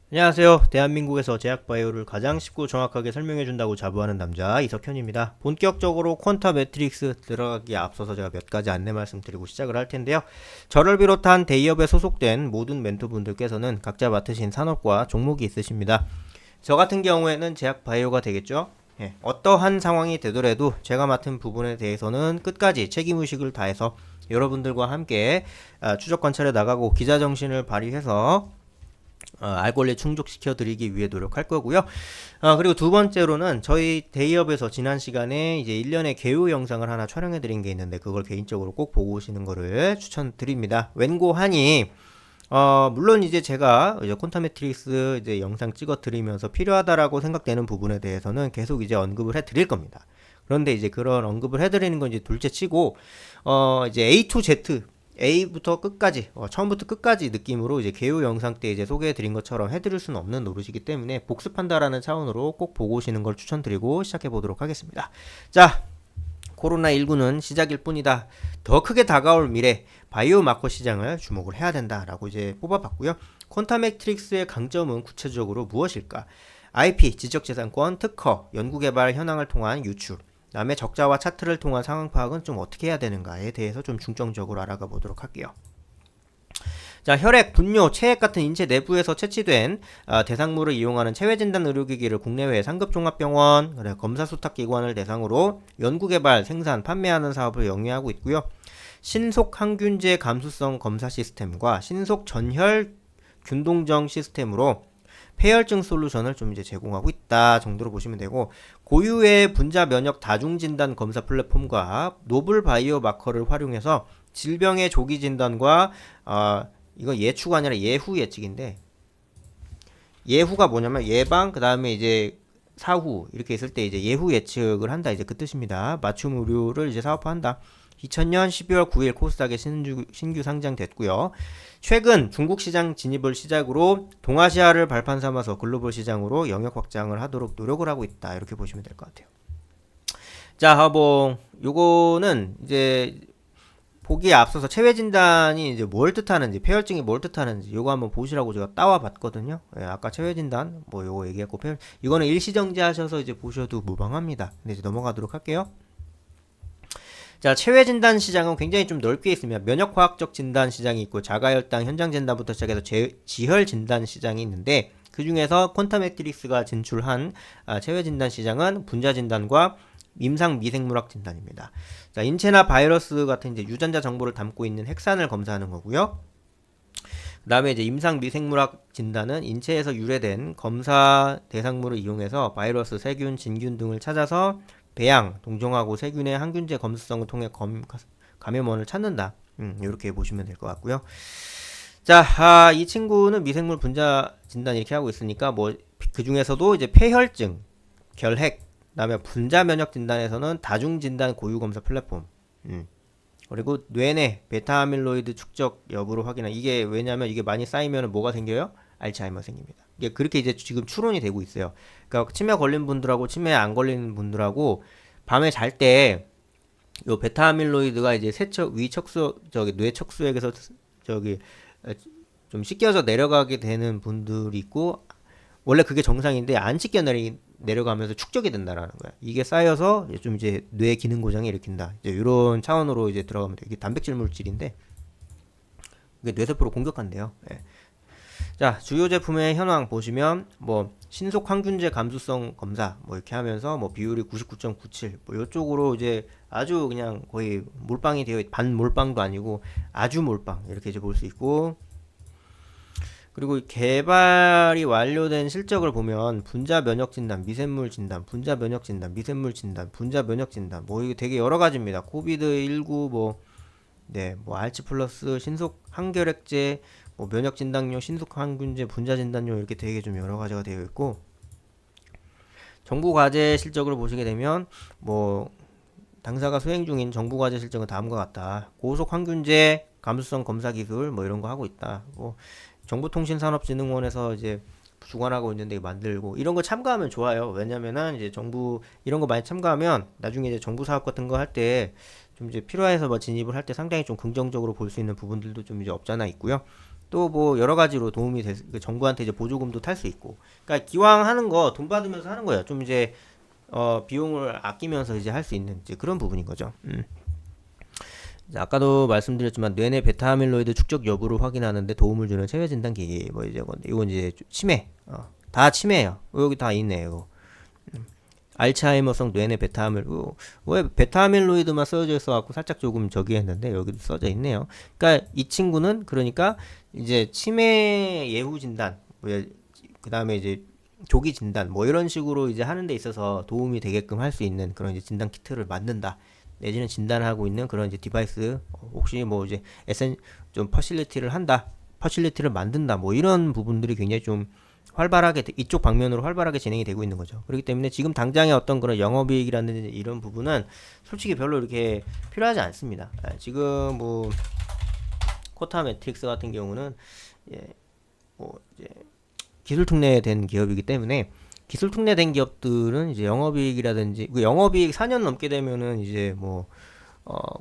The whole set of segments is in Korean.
안녕하세요. 대한민국에서 제약바이오를 가장 쉽고 정확하게 설명해준다고 자부하는 남자 이석현입니다. 본격적으로 퀀터 매트릭스 들어가기에 앞서서 제가 몇 가지 안내 말씀드리고 시작을 할 텐데요. 저를 비롯한 대기업에 소속된 모든 멘토분들께서는 각자 맡으신 산업과 종목이 있으십니다. 저 같은 경우에는 제약바이오가 되겠죠. 어떠한 상황이 되더라도 제가 맡은 부분에 대해서는 끝까지 책임의식을 다해서 여러분들과 함께 추적 관찰에 나가고 기자 정신을 발휘해서 알 권리 충족시켜 드리기 위해 노력할 거고요. 그리고 두 번째로는 저희 대기업에서 지난 시간에 이제 1년의 개요 영상을 하나 촬영해 드린 게 있는데 그걸 개인적으로 꼭 보고 오시는 거를 추천드립니다. 웬고하니 물론 이제 제가 이제 콘타메트릭스 이제 영상 찍어 드리면서 필요하다라고 생각되는 부분에 대해서는 계속 이제 언급을 해 드릴 겁니다. 그런데 이제 그런 언급을 해 드리는 건 이제 둘째 치고 이제 A to Z A부터 끝까지 처음부터 끝까지 느낌으로 이제 개요 영상 때 이제 소개해 드린 것처럼 해드릴 수는 없는 노릇이기 때문에 복습한다라는 차원으로 꼭 보고 오시는 걸 추천드리고 시작해 보도록 하겠습니다. 자, 코로나19는 시작일 뿐이다. 더 크게 다가올 미래 바이오 마커 시장을 주목을 해야 된다라고 이제 뽑아봤고요. 퀀텀 매트릭스의 강점은 구체적으로 무엇일까? IP, 지적재산권, 특허, 연구개발 현황을 통한 유출, 다음에 적자와 차트를 통한 상황 파악은 좀 어떻게 해야 되는가에 대해서 좀 중점적으로 알아가 보도록 할게요. 자, 혈액, 분뇨, 체액 같은 인체 내부에서 채취된 대상물을 이용하는 체외진단 의료기기를 국내외 상급종합병원, 검사수탁기관을 대상으로 연구개발, 생산, 판매하는 사업을 영위하고 있고요. 신속 항균제 감수성 검사 시스템과 신속 전혈 균동정 시스템으로 폐혈증 솔루션을 좀 이제 제공하고 있다 정도로 보시면 되고, 고유의 분자 면역 다중 진단 검사 플랫폼과 노블 바이오 마커를 활용해서 질병의 조기 진단과 이건 예추가 아니라 예후 예측인데, 예후가 뭐냐면 예방, 그 다음에 이제 사후 이렇게 있을 때 이제 예후 예측을 한다, 이제 그 뜻입니다. 맞춤 의료를 이제 사업화한다. 2000년 12월 9일 코스닥에 신규 상장됐고요. 최근 중국 시장 진입을 시작으로 동아시아를 발판 삼아서 글로벌 시장으로 영역 확장을 하도록 노력을 하고 있다, 이렇게 보시면 될 것 같아요. 자, 뭐 요거는 이제 보기에 앞서서 체외 진단이 이제 뭘 뜻하는지, 폐혈증이 뭘 뜻하는지 요거 한번 보시라고 제가 따와 봤거든요. 아까 체외 진단 뭐 요거 얘기했고, 이거는 일시정지 하셔서 이제 보셔도 무방합니다. 근데 이제 넘어가도록 할게요. 자, 체외 진단 시장은 굉장히 좀 넓게 있습니다. 면역화학적 진단 시장이 있고, 자가혈당 현장 진단부터 시작해서 지혈 진단 시장이 있는데, 그 중에서 퀀텀 매트릭스가 진출한 체외 진단 시장은 분자 진단과 임상 미생물학 진단입니다. 자, 인체나 바이러스 같은 이제 유전자 정보를 담고 있는 핵산을 검사하는 거고요. 그 다음에 이제 임상 미생물학 진단은 인체에서 유래된 검사 대상물을 이용해서 바이러스, 세균, 진균 등을 찾아서 배양, 동종하고 세균의 항균제 검수성을 통해 감염원을 찾는다. 이렇게 보시면 될 것 같고요. 자, 이 친구는 미생물 분자 진단 이렇게 하고 있으니까 뭐 그 중에서도 이제 폐혈증, 결핵, 그다음에 분자 면역 진단에서는 다중 진단 고유 검사 플랫폼. 그리고 뇌내 베타 아밀로이드 축적 여부를 확인한, 이게 왜냐면 이게 많이 쌓이면 뭐가 생겨요? 알츠하이머 생깁니다. 이게 그렇게 이제 지금 추론이 되고 있어요. 그러니까 치매 걸린 분들하고 치매 안 걸린 분들하고 밤에 잘 때 요 베타 아밀로이드가 이제 세척 위척수 저기 뇌 척수액에서 저기 좀 씻겨서 내려가게 되는 분들이 있고, 원래 그게 정상인데 안 씻겨 내려가면서 축적이 된다라는 거야. 이게 쌓여서 좀 이제 뇌 기능 고장을 일으킨다. 이제 이런 차원으로 이제 들어가면 돼. 이게 단백질 물질인데 이게 뇌세포를 공격한대요. 예. 자, 주요 제품의 현황 보시면 뭐 신속 항균제 감수성 검사 뭐 이렇게 하면서 뭐 비율이 99.97, 뭐 이쪽으로 이제 아주 그냥 거의 몰빵이 되어 반 몰빵도 아니고 아주 몰빵 이렇게 이제 볼 수 있고, 그리고 개발이 완료된 실적을 보면 분자 면역 진단, 미생물 진단, 분자 면역 진단, 미생물 진단, 분자 면역 진단, 뭐 이게 되게 여러 가지입니다. 코비드19 뭐 뭐 알츠 플러스 신속 항결핵제, 뭐 면역 진단용, 신속 항균제, 분자 진단용 이렇게 되게 좀 여러 가지가 되어 있고, 정부 과제 실적을 보시게 되면 뭐 당사가 수행 중인 정부 과제 실적은 다음과 같다. 고속 항균제 감수성 검사 기술 뭐 이런 거 하고 있다. 뭐 정보통신산업진흥원에서 이제 주관하고 있는데 만들고, 이런 거 참가하면 좋아요. 왜냐면은 이제 정부 이런 거 많이 참가하면 나중에 이제 정부 사업 같은 거 할 때 좀 이제 필요해서 뭐 진입을 할 때 상당히 좀 긍정적으로 볼 수 있는 부분들도 좀 이제 없잖아 있고요. 또 뭐 여러 가지로 도움이 정부한테 이제 보조금도 탈 수 있고. 그러니까 기왕 하는 거 돈 받으면서 하는 거예요. 좀 이제 비용을 아끼면서 이제 할 수 있는 이제 그런 부분인 거죠. 이제 아까도 말씀드렸지만 뇌내 베타 아밀로이드 축적 여부를 확인하는데 도움을 주는 체외 진단 기기 뭐 이제 건데 이건 이제 치매 다 치매예요. 여기 다 있네 이거. 알츠하이머성 뇌내 베타 아밀로이드 왜 베타 아밀로이드만 써져 있어 갖고 살짝 조금 저기 했는데 여기도 써져 있네요. 그러니까 이 친구는 그러니까 이제 치매 예후 진단 그 다음에 이제 조기 진단 뭐 이런 식으로 이제 하는 데 있어서 도움이 되게끔 할 수 있는 그런 이제 진단 키트를 만든다. 내지는 진단하고 있는 그런 이제 디바이스 혹시 뭐 이제 좀 퍼실리티를 한다. 퍼실리티를 만든다. 뭐 이런 부분들이 굉장히 좀 활발하게 이쪽 방면으로 활발하게 진행이 되고 있는 거죠. 그렇기 때문에 지금 당장의 어떤 그런 영업이익이라든지 이런 부분은 솔직히 별로 이렇게 필요하지 않습니다. 지금 뭐 코타 매트릭스 같은 경우는 뭐 이제 기술 특례된 기업이기 때문에 기술 특례된 기업들은 이제 영업이익이라든지 그 영업이익 4년 넘게 되면은 이제 뭐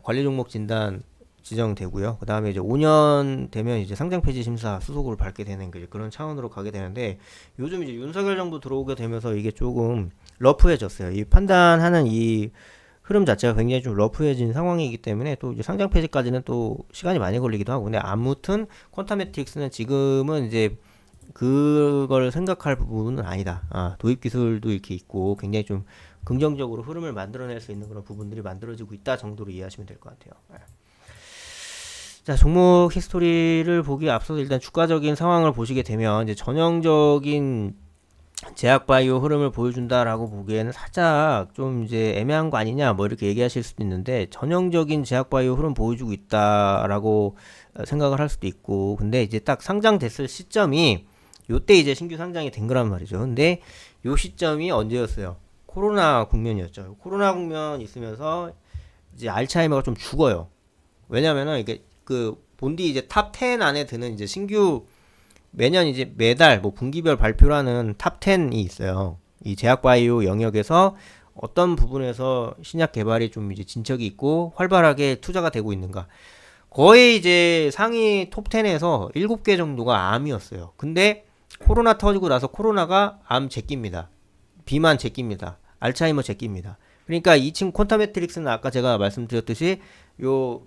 관리 종목 진단 지정되고요. 그 다음에 이제 5년 되면 이제 상장 폐지 심사 수속을 밟게 되는 그런 차원으로 가게 되는데 요즘 이제 윤석열 정부 들어오게 되면서 이게 조금 러프해졌어요. 이 판단하는 이 흐름 자체가 굉장히 좀 러프해진 상황이기 때문에 또 이제 상장 폐지까지는 또 시간이 많이 걸리기도 하고 근데 아무튼 퀀타 매트릭스는 지금은 이제 그걸 생각할 부분은 아니다. 도입 기술도 이렇게 있고 굉장히 좀 긍정적으로 흐름을 만들어낼 수 있는 그런 부분들이 만들어지고 있다 정도로 이해하시면 될 것 같아요. 자, 종목 히스토리를 보기에 앞서서 일단 주가적인 상황을 보시게 되면 이제 전형적인 제약바이오 흐름을 보여준다라고 보기에는 살짝 좀 이제 애매한 거 아니냐 뭐 이렇게 얘기하실 수도 있는데 전형적인 제약바이오 흐름 보여주고 있다라고 생각을 할 수도 있고 근데 이제 딱 상장됐을 시점이 요때 이제 신규 상장이 된 거란 말이죠. 근데 요 시점이 언제였어요? 코로나 국면이었죠. 코로나 국면 있으면서 이제 알츠하이머가 좀 죽어요. 왜냐면은 이게 그 본디 이제 탑 10 안에 드는 이제 신규 매년 이제 매달 뭐 분기별 발표라는 탑 10이 있어요. 이 제약바이오 영역에서 어떤 부분에서 신약 개발이 좀 이제 진척이 있고 활발하게 투자가 되고 있는가. 거의 이제 상위 톱 10에서 7개 정도가 암이었어요. 근데 코로나 터지고 나서 코로나가 암 제끼입니다. 비만 제끼입니다. 알츠하이머 제끼입니다. 그러니까 이 친구 퀀타 매트릭스는 아까 제가 말씀드렸듯이 요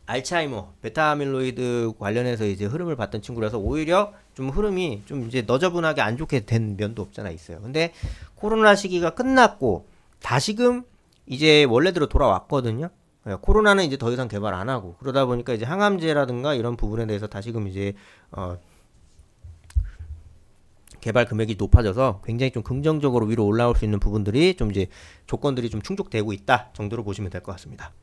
알츠하이머, 베타 아밀로이드 관련해서 이제 흐름을 봤던 친구라서 오히려 좀 흐름이 좀 이제 너저분하게 안 좋게 된 면도 없잖아 있어요. 근데 코로나 시기가 끝났고 다시금 이제 원래대로 돌아왔거든요. 코로나는 이제 더 이상 개발 안 하고 그러다 보니까 이제 항암제라든가 이런 부분에 대해서 다시금 이제 개발 금액이 높아져서 굉장히 좀 긍정적으로 위로 올라올 수 있는 부분들이 좀 이제 조건들이 좀 충족되고 있다 정도로 보시면 될 것 같습니다.